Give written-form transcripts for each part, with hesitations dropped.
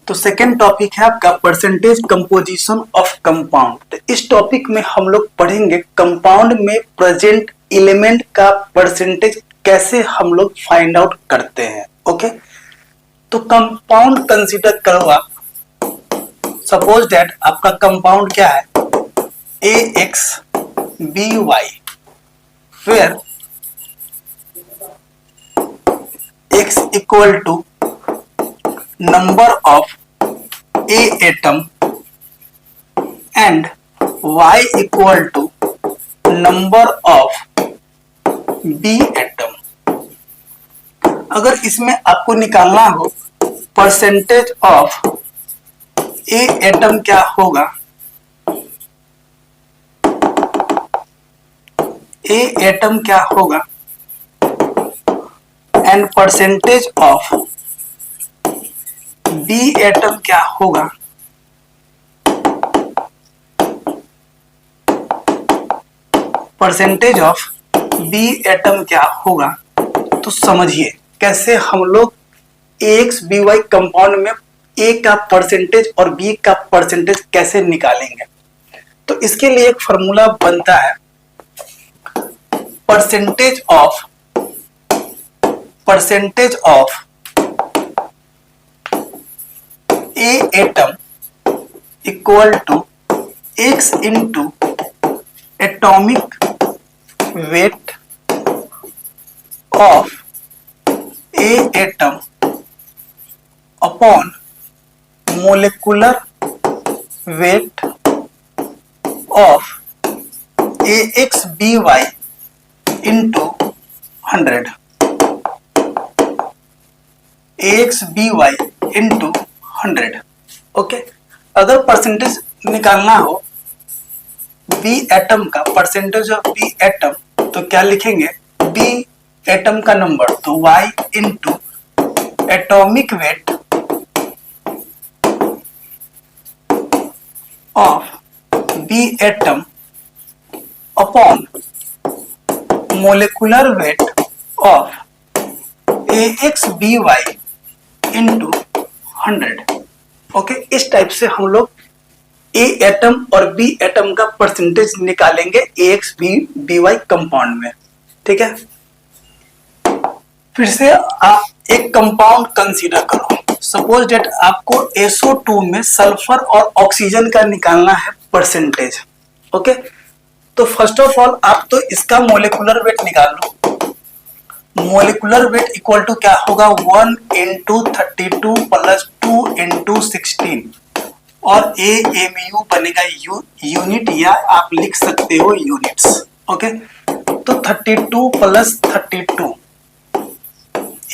तो second topic है आपका परसेंटेज कंपोजिशन ऑफ कंपाउंड। तो इस टॉपिक में हम लोग पढ़ेंगे कंपाउंड में प्रेजेंट एलिमेंट का परसेंटेज कैसे हम लोग फाइंड आउट करते हैं। ओके, तो कंपाउंड कंसीडर करो आप। सपोज दैट आपका कंपाउंड क्या है, A X B Y, where x equal to number of A atom and y equal to number of B atom। अगर इसमें आपको निकालना हो परसेंटेज ऑफ A एटम क्या होगा, A एटम क्या होगा and percentage of B atom क्या होगा, परसेंटेज ऑफ बी एटम क्या होगा। तो समझिए कैसे हम लोग एक्स बी वाई कंपाउंड में ए का परसेंटेज और बी का परसेंटेज कैसे निकालेंगे। तो इसके लिए एक फॉर्मूला बनता है, percentage of A atom equal to X into atomic weight of A atom upon molecular weight of A X B Y into 100, X B Y into 100। Okay, अगर परसेंटेज निकालना हो बी एटम का, percentage of B atom, तो क्या लिखेंगे, B atom का number तो y into atomic weight of B atom upon molecular weight of A X B Y into 100। Okay, इस टाइप से हम लोग ए एटम और बी एटम का परसेंटेज निकालेंगे ए एक्स बी वाई कंपाउंड में। ठीक है, फिर से आप एक कंपाउंड कंसीडर करो। सपोज डेट आपको SO2 में सल्फर और ऑक्सीजन का निकालना है परसेंटेज। ओके, तो फर्स्ट ऑफ ऑल आप तो इसका मोलिकुलर वेट निकाल लो। मोलिकुलर वेट इक्वल टू क्या होगा, 1 इंटू 32 प्लस 2 इंटू 16 और AMU बनेगा यूनिट, या आप लिख सकते हो यूनिट्स। ओके, तो 32 प्लस 32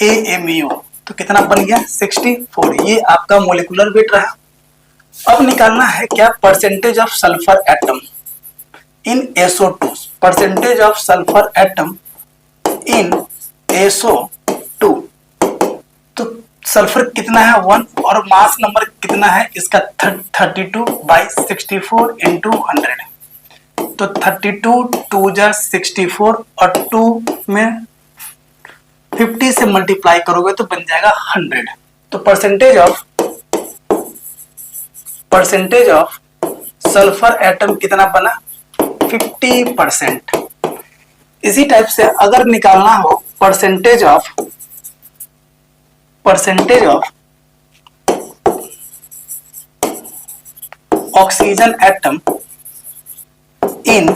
AMU तो कितना बन गया, 64। ये आपका मोलिकुलर वेट रहा। अब निकालना है क्या, percentage of sulphur atom in SO2, percentage of sulphur atom in SO2। तो सल्फर कितना है 1 और मास नंबर कितना है इसका 32 बाई 64 इंटू 100। तो 32 2 जा 64 और 2 में 50 से मल्टीप्लाई करोगे तो बन जाएगा 100। तो परसेंटेज ऑफ सल्फर एटम कितना बना, 50%। इसी टाइप से अगर निकालना हो percentage of oxygen atom in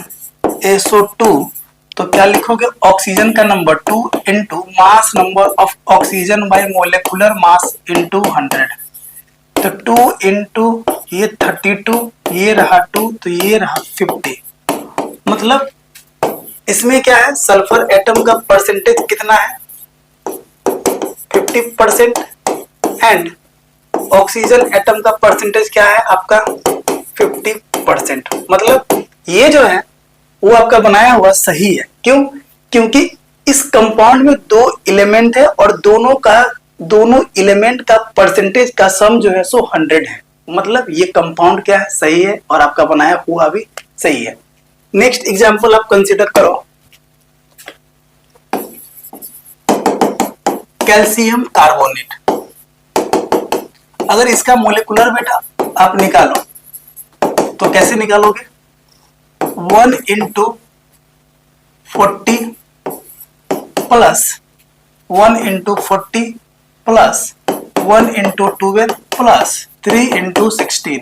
SO2, तो क्या लिखोगे, ऑक्सीजन का number 2 into mass number of oxygen by molecular mass into 100। तो 2 इंटू ये 32, ये रहा 2, तो ये रहा 50। मतलब इसमें क्या है, सल्फर एटम का परसेंटेज कितना है, 50% एंड ऑक्सीजन एटम का परसेंटेज क्या है आपका 50%। मतलब ये जो है वो आपका बनाया हुआ सही है। क्यों, क्योंकि इस कंपाउंड में 2 एलिमेंट है और दोनों एलिमेंट का परसेंटेज का सम जो है सो 100 है। मतलब ये कंपाउंड क्या है, सही है और आपका बनाया हुआ भी सही है। नेक्स्ट एग्जांपल आप कंसीडर करो, कैल्शियम कार्बोनेट। अगर इसका मोलिकुलर वेट आप निकालो तो कैसे निकालोगे? 1 into 40 plus 1 into 40 plus 1 into 12 plus 3 into 16,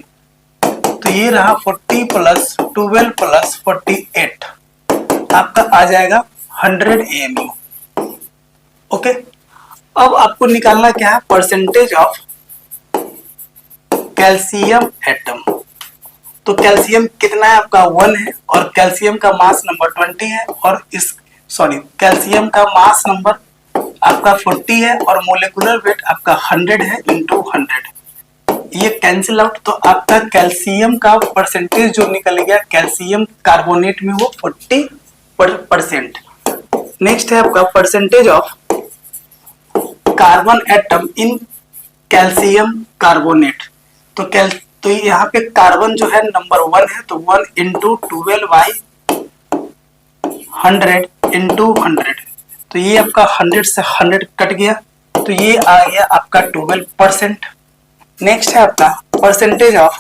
तो ये रहा 40 प्लस 12 प्लस 48, आपका आ जाएगा 100 AMU। ओके, अब आपको निकालना क्या है? Percentage of calcium atom. तो कैल्शियम कितना है आपका? 1 है, और कैल्शियम का मास नंबर 20 है, और कैल्शियम का मास नंबर आपका 40 है, और मोलिकुलर वेट आपका 100 है इंटू 100। ये कैंसिल आउट, तो आपका कैल्शियम का परसेंटेज जो निकल गया कैल्शियम कार्बोनेट में वो 40%। नेक्स्ट है आपका percentage of carbon atom in calcium carbonate. तो यहाँ पे कार्बन जो है नंबर 1 है, तो 1 इंटू 12 बाई 100 इंटू 100, तो ये आपका 100 से 100 कट गया, तो ये आ गया आपका 12%। नेक्स्ट है आपका परसेंटेज ऑफ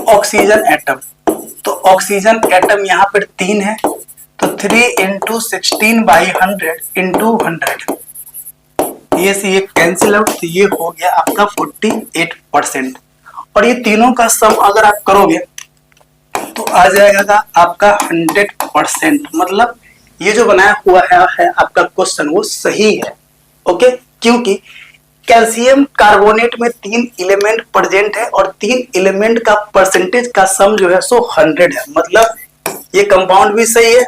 ऑक्सीजन एटम। तो ऑक्सीजन एटम यहाँ पर 3 है, तो 3 इंटू 16 बाई 100 इंटू 100, ये से ये कैंसिल आउट, तो ये हो गया आपका 48%। और ये तीनों का सम अगर आप करोगे तो आ जाएगा आपका 100%। मतलब ये जो बनाया हुआ है आपका क्वेश्चन वो सही है। ओके, क्योंकि कैल्शियम कार्बोनेट में 3 एलिमेंट प्रेजेंट है, और 3 एलिमेंट का परसेंटेज का सम जो है सो 100 है। मतलब ये कंपाउंड भी सही है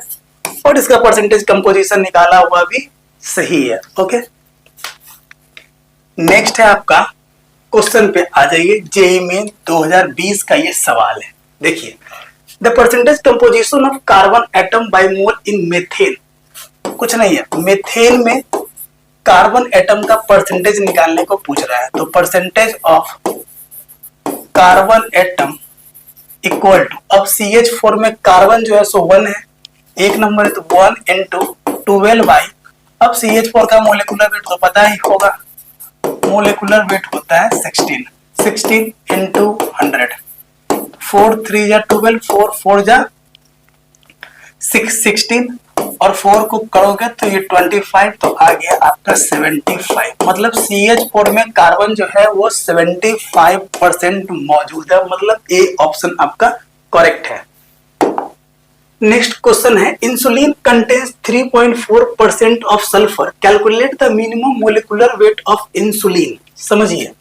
और इसका परसेंटेज कंपोजिशन निकाला हुआ भी सही है। ओके, नेक्स्ट है आपका क्वेश्चन पे आ जाइए। जेईई में 2020 का ये सवाल है। देखिए, the percentage composition of carbon atom by mole in methane. कुछ नहीं है, मेथेन में कार्बन एटम का परसेंटेज निकालने को पूछ रहा है। तो percentage of carbon atom equal to, अब CH4 में कार्बन जो है सो 1 है, एक नंबर है, तो 1 इंटू 12 बाई, अब CH4 का मोलिकुलर वेट तो पता ही होगा, मोलिकुलर वेट होता है 16 इंटू 100, 4 3 जा 12, 4 4 जा 16, और 4 को करोगे तो ये 25, तो आ गया आपका 75। मतलब CH4 में कार्बन जो है वो 75% मौजूद है। मतलब ए ऑप्शन आपका करेक्ट है। नेक्स्ट क्वेश्चन है, insulin contains 3.4% of sulphur, calculate the minimum molecular weight of insulin. समझिए,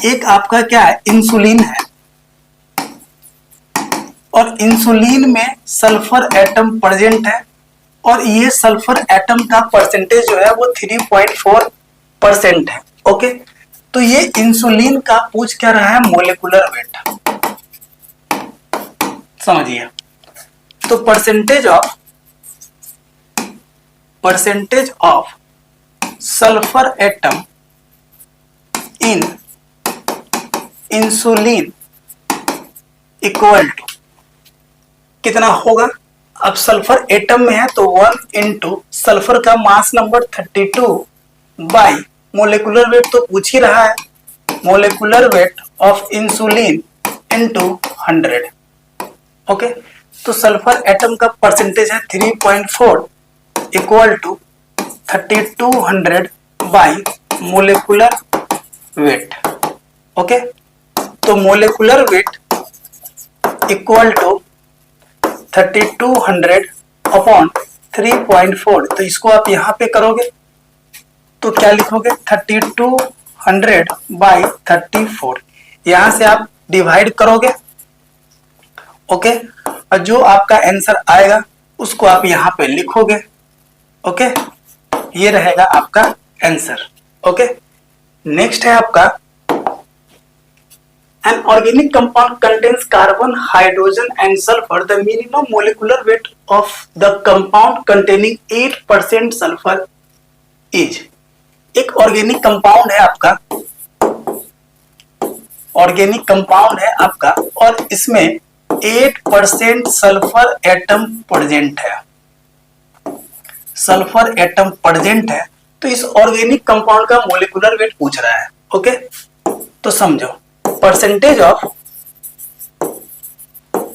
एक आपका क्या है, इंसुलिन है, और इंसुलिन में सल्फर एटम प्रेजेंट है, और ये सल्फर एटम का परसेंटेज जो है वो 3.4% है। ओके, तो ये इंसुलिन का पूछ क्या रहा है, मोलिकुलर वेट। समझिए, तो percentage of sulphur atom in insulin equal to कितना होगा? अब सल्फर एटम में है तो 1 इंटू सल्फर का mass number 32 by molecular weight तो पूछ ही रहा है, molecular weight of insulin into 100। Okay, तो सल्फर एटम का परसेंटेज है 3.4 equal to 3200 by molecular weight. Okay, तो molecular weight equal to 3200 upon 3.4, तो इसको आप यहां पे करोगे तो क्या लिखोगे, 3200 बाई 34, यहां से आप डिवाइड करोगे। ओके, और जो आपका आंसर आएगा उसको आप यहां पे लिखोगे। ओके, ये रहेगा आपका आंसर। ओके, नेक्स्ट है आपका, an organic compound contains carbon, hydrogen and sulfur. The minimum molecular weight of the compound containing 8% sulfur is. एक ऑर्गेनिक कंपाउंड है आपका, ऑर्गेनिक कंपाउंड है आपका, और इसमें 8% सल्फर एटम प्रेजेंट है। सल्फर एटम प्रेजेंट है, तो इस ऑर्गेनिक कंपाउंड का मोलिकुलर वेट पूछ रहा है। ओके, तो समझो percentage of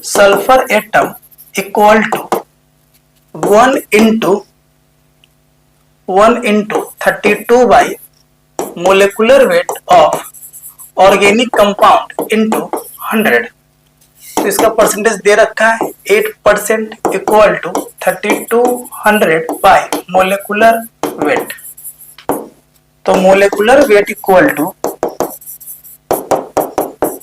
sulphur atom equal to 1 into 32 by molecular weight of organic compound into 100। तो इसका परसेंटेज दे रखा है 8% equal to 3200 by molecular weight. तो molecular weight equal to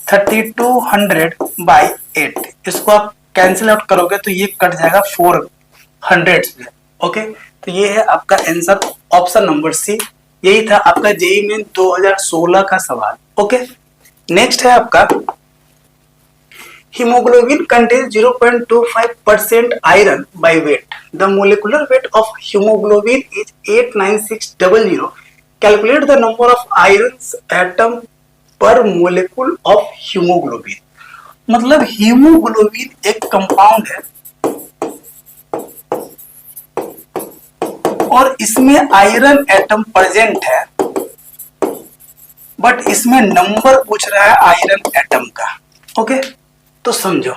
3200 by 8। इसको आप कैंसिल आउट करोगे तो ये कट जाएगा 400 में। ओके, तो ये है आपका आंसर ऑप्शन नंबर सी। यही था आपका जेईई मेन 2016 का सवाल। ओके, नेक्स्ट है आपका haemoglobin contains 0.25% iron by weight. The molecular weight of haemoglobin is 89600। Calculate the number of iron atom per molecule of haemoglobin. मतलब हीमोग्लोबिन एक कंपाउंड है और इसमें आयरन एटम प्रेजेंट है, बट इसमें नंबर पूछ रहा है आयरन एटम का। ओके, तो समझो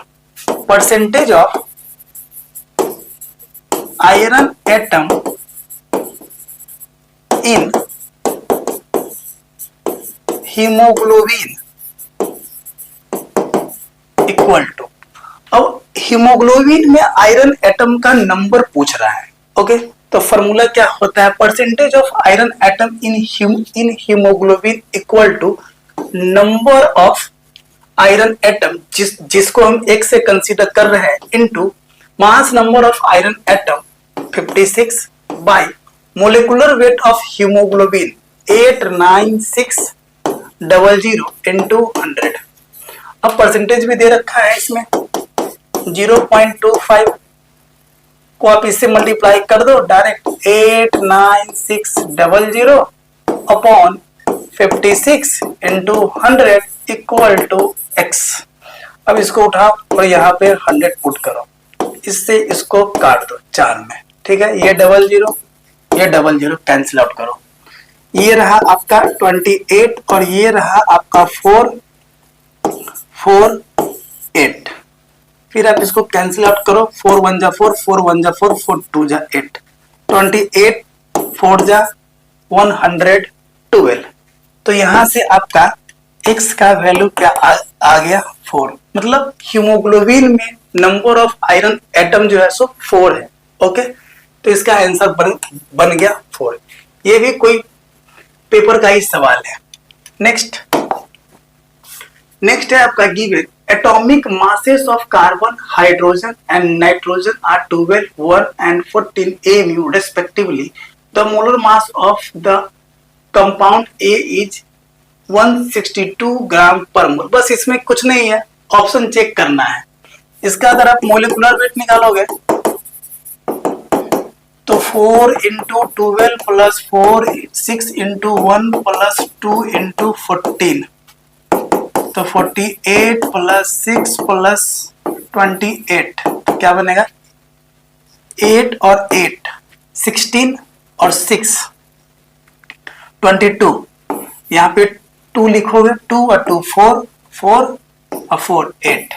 percentage of iron atom in haemoglobin equal to, अब हीमोग्लोबिन में आयरन एटम का नंबर पूछ रहा है। ओके, तो फॉर्मूला क्या होता है, percentage of iron atom in haemoglobin equal to number of iron atom जिसको हम एक से कंसीडर कर रहे हैं into mass number of iron atom 56 by molecular weight of haemoglobin 89600 into 100। अब परसेंटेज भी दे रखा है इसमें 0.25 को आप इससे मल्टीप्लाई कर दो direct 89600 upon 56 into 100 equal to x। अब इसको उठाओ और यहाँ पे 100 पुट करो, इससे इसको काट दो 4 में। ठीक है, ये 00 ये 00 कैंसिल आउट करो। ये रहा आपका 28 और ये रहा आपका 448। फिर आप इसको कैंसिल आउट करो, 4 1 जा 4, 4 1 जा 4, 4 2 जा 8, 28 4 जा 112। तो यहां से आपका x का वैल्यू क्या आ गया 4। मतलब हीमोग्लोबिन में नंबर ऑफ आयरन एटम जो है सो 4 है। ओके, तो इसका आंसर बन गया 4। ये भी कोई पेपर का ही सवाल है। नेक्स्ट है आपका given atomic masses of carbon, hydrogen and nitrogen are 12, 1 and 14 AU respectively. The molar mass of the compound A is 162 ग्राम पर मोल। बस इसमें कुछ नहीं है, ऑप्शन चेक करना है। इसका अगर आप मोलिकुलर वेट निकालोगे तो 4 into 12 plus 4 6 into 1 plus 2 into 14, तो 48 plus 6 plus 28 क्या बनेगा 8 और 8 16 और 6 22। यहाँ पे 2 लिखोगे 2 और 2 4 4 और 4 8।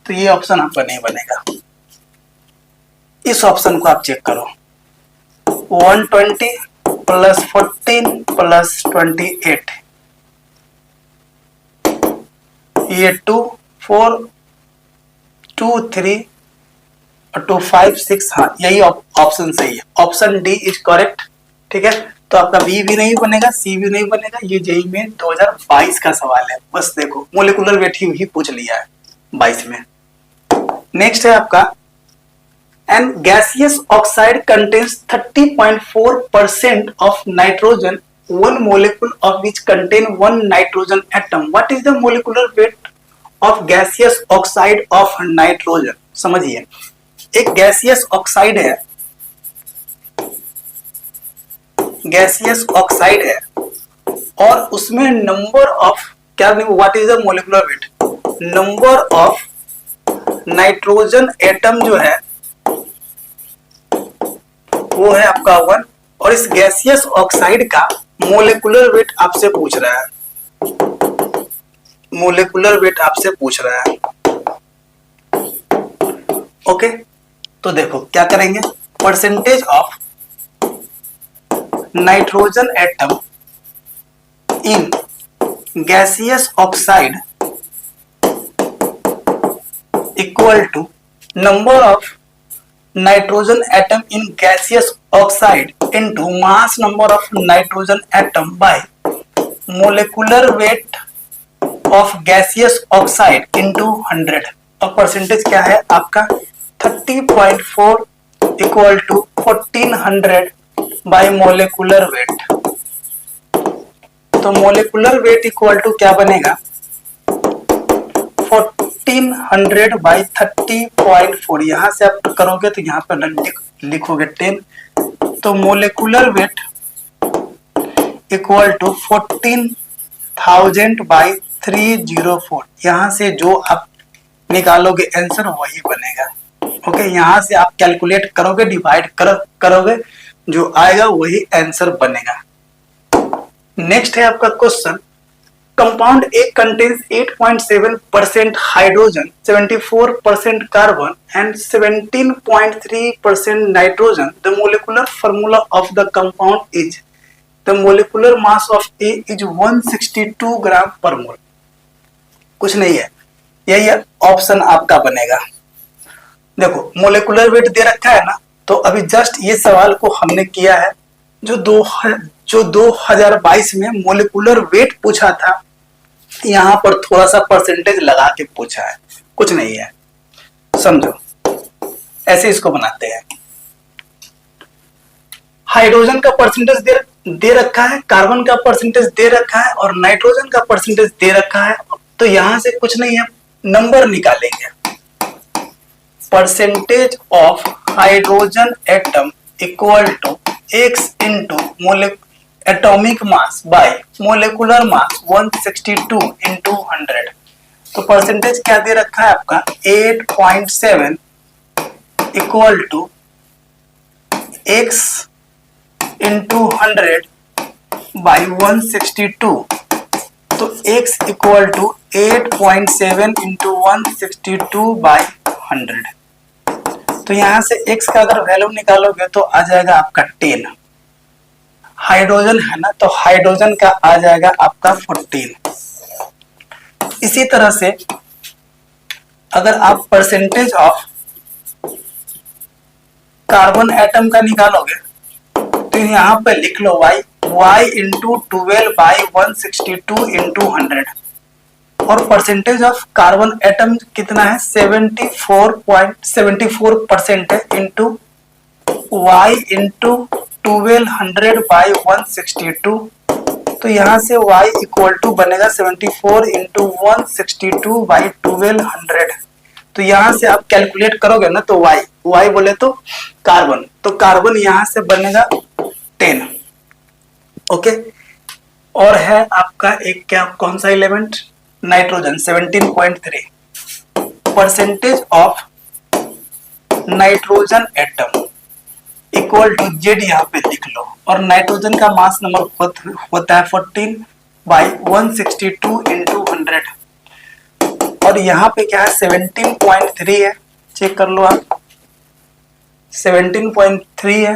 तो ये ऑप्शन आपका नहीं बनेगा। इस ऑप्शन को आप चेक करो 120 प्लस 14 प्लस 28, ये 2 4 2 3 और 2 5 6। हाँ, यही ऑप्शन सही है, ऑप्शन डी इज करेक्ट। ठीक है, तो आपका बी भी नहीं बनेगा, सी भी नहीं बनेगा। ये जेईई में 2022 का सवाल है। बस देखो मोलिकुलर वेट ही पूछ लिया है 22 में। नेक्स्ट है आपका an gaseous oxide contains 30.4% of nitrogen, one molecule of which contain one nitrogen atom. What is the molecular weight of gaseous oxide of nitrogen? समझिए, एक गैसियस ऑक्साइड है, और उसमें नंबर ऑफ क्या, what is the molecular wait, number of nitrogen atom जो है वो है आपका 1 और इस गैसियस ऑक्साइड का मोलेकुलर वेट आपसे पूछ रहा है, मोलेकुलर वेट आपसे पूछ रहा है। ओके, तो देखो क्या करेंगे, percentage of nitrogen atom in gaseous oxide equal to number of nitrogen atom in gaseous oxide into mass number of nitrogen atom by molecular weight of gaseous oxide into 100। और percentage क्या है आपका 30.4 equal to 1400 by molecular weight. तो molecular weight equal to क्या बनेगा 1400 by 30.4। यहां से आप करोगे तो यहां पर लिखोगे 10, तो molecular weight equal to 14,000 by 304। यहां से जो आप निकालोगे आंसर वही बनेगा। ओके, यहां से आप कैलकुलेट करोगे, डिवाइड करोगे, जो आएगा वही आंसर बनेगा। नेक्स्ट है आपका question, compound A contains 8.7% hydrogen, 74% carbon and 17.3% nitrogen. The molecular formula of the compound is, the molecular mass of A is 162 ग्राम पर मोल। कुछ नहीं है, यही ऑप्शन आपका बनेगा। देखो मोलिकुलर वेट दे रखा है ना, तो अभी जस्ट ये सवाल को हमने किया है जो 2022 में मोलिकुलर वेट पूछा था, यहां पर थोड़ा सा परसेंटेज लगा के पूछा है, कुछ नहीं है, समझो ऐसे इसको बनाते हैं। हाइड्रोजन का परसेंटेज दे रखा है, कार्बन का परसेंटेज दे रखा है और नाइट्रोजन का परसेंटेज दे रखा है, तो यहां से कुछ नहीं है, नंबर निकालेंगे। Percentage of hydrogen atom equal to x into atomic mass by molecular mass 162 into 100। तो परसेंटेज क्या दे रखा है आपका 8.7 equal to x into 100 by 162। तो x equal to 8.7 into 162 by 100। तो यहां से x का अगर वैल्यू निकालोगे तो आ जाएगा आपका 10। हाइड्रोजन है ना, तो हाइड्रोजन का आ जाएगा आपका 14। इसी तरह से अगर आप परसेंटेज ऑफ कार्बन एटम का निकालोगे तो यहां पे लिख लो y इंटू 12 बाई 162 इंटू 100। और परसेंटेज ऑफ कार्बन एटम कितना है 74.74% है, इंटू y इंटू 1200 बाई 162। तो यहां से y इक्वल टू बनेगा 74 इंटू 162 बाई 1200। तो यहां से आप कैलकुलेट करोगे ना तो y बोले तो कार्बन, तो कार्बन यहां से बनेगा 10। ओके, और है आपका एक क्या, कौन सा element, nitrogen 17.3। Percentage of nitrogen atom equal to Z यहाँ पे लिख लो, और नाइट्रोजन का मास नंबर होता है 14 बाई 162 इंटू 100। और यहाँ पे क्या है 17.3 है, चेक कर लो आप, 17.3 है,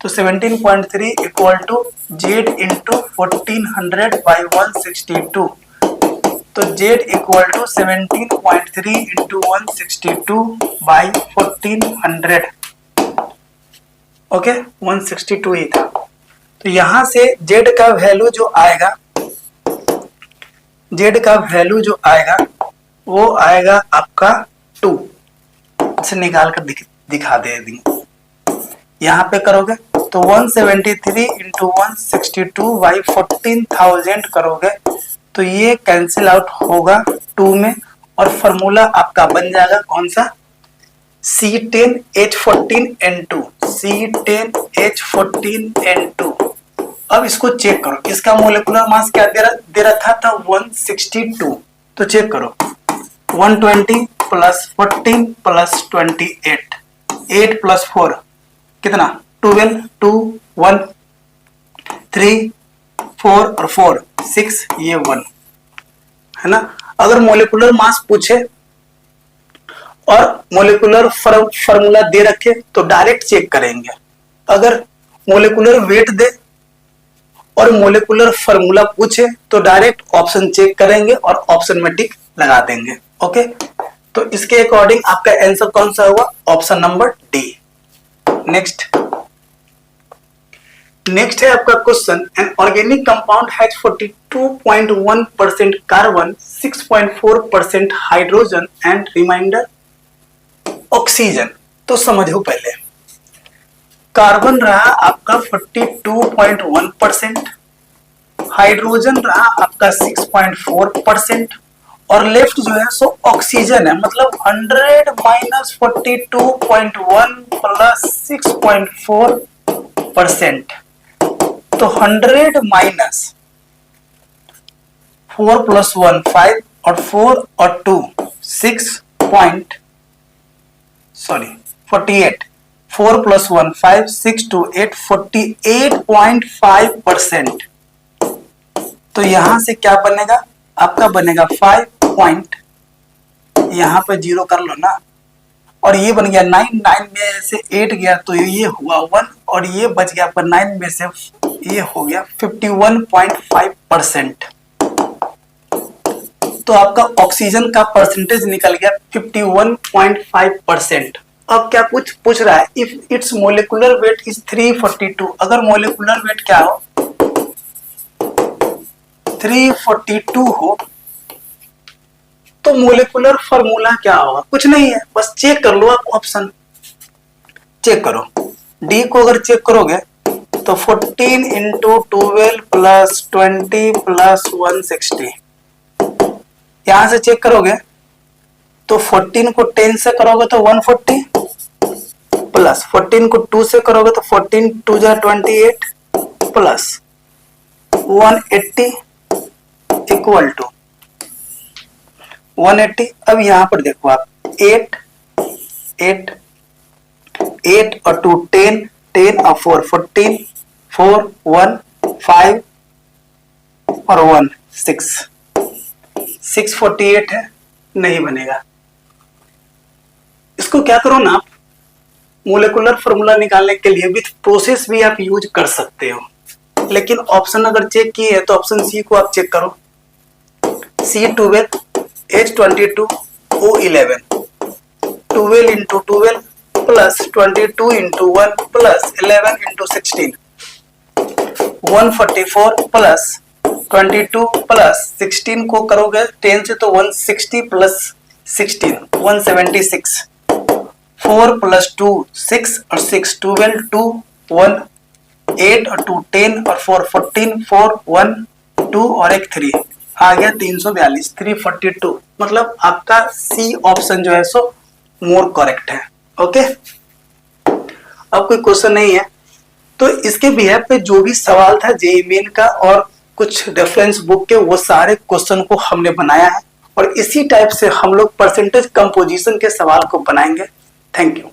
तो 17.3 equal to Z into 1400 by 162। तो z equal to 17.3 into 162 by 1400। Okay, 162 ही था। तो यहां से z का वैल्यू जो आएगा, वो आएगा आपका 2 से निकाल कर दिखा दे देंगे। यहाँ पे करोगे तो 173 इंटू 162 बाई 14,000 करोगे तो ये कैंसिल आउट होगा 2 में, और फॉर्मूला आपका बन जाएगा कौन सा, C10H14N2, C10H14N2। अब इसको चेक करो, इसका मोलिकुलर मास क्या दे रखा था 162। तो चेक करो 120 प्लस 14 प्लस 28, 8 प्लस 4 कितना 12, 2 1 3 4 और 4 6 ये 1 है ना। अगर मोलिकुलर मास पूछे और मोलिकुलर फार्मूला दे रखे तो डायरेक्ट चेक करेंगे। अगर मोलिकुलर वेट दे और मोलिकुलर फार्मूला पूछे तो डायरेक्ट ऑप्शन चेक करेंगे और ऑप्शन में टिक लगा देंगे। ओके, तो इसके अकॉर्डिंग आपका आंसर कौन सा हुआ? Option number D. नेक्स्ट है आपका question, an organic compound has 42.1% carbon, 6.4% hydrogen and reminder oxygen. तो समझो पहले, कार्बन रहा आपका 42.1%, हाइड्रोजन रहा आपका 6.4% और लेफ्ट जो है सो ऑक्सीजन है, मतलब 100 माइनस 42.1 प्लस 6.4%। तो 100 माइनस 4 प्लस 1 5 और 4 और 2 48। 4 प्लस 1 5 6 2 8 48.5%। तो यहां से क्या बनेगा? आपका बनेगा 5 पॉइंट, यहां पे 0 कर लो ना, और ये बन गया 9 में से 8 गया तो ये हुआ 1 और ये बच गया पर 9 में से ये हो गया 51.5%। तो आपका ऑक्सीजन का परसेंटेज निकल गया 51.5%। अब क्या कुछ पूछ रहा है, if it's molecular weight is 342, अगर मोलिकुलर वेट क्या हो 342 हो तो मोलिकुलर फार्मूला क्या होगा? कुछ नहीं है, बस चेक कर लो आप, ऑप्शन चेक करो। डी को अगर चेक करोगे तो 14 इंटू 12 प्लस 20 प्लस 160, यहां से चेक करोगे तो 14 को 10 से करोगे तो 140 प्लस 14 को 2 से करोगे तो 14 2 जा 28 प्लस 180 इक्वल टू 180। अब यहां पर देखो आप 8 और 2 10 और 4 14 4 1 5 और 1 648 है, नहीं बनेगा। इसको क्या करो ना आप, मोलिकुलर फार्मूला निकालने के लिए विथ प्रोसेस भी आप यूज कर सकते हो, लेकिन ऑप्शन अगर चेक किए है तो ऑप्शन सी को आप चेक करो। C12 H22 O11 12 into 12 plus 22 into 1 plus 11 into 16 144 plus 22 plus 16 को करोगे 10 से तो 160 plus 16 176 4 plus 2 6 और 6 12 2 1 8 और 2 10 और 4 14 4 1 2 और एक 3 आ गया 342 342। मतलब आपका सी ऑप्शन जो है सो मोर करेक्ट है। ओके, अब कोई क्वेश्चन नहीं है तो इसके बिहेव पे जो भी सवाल था जेईई मेन का और कुछ रेफरेंस बुक के, वो सारे क्वेश्चन को हमने बनाया है और इसी टाइप से हम लोग परसेंटेज कंपोजिशन के सवाल को बनाएंगे। Thank you.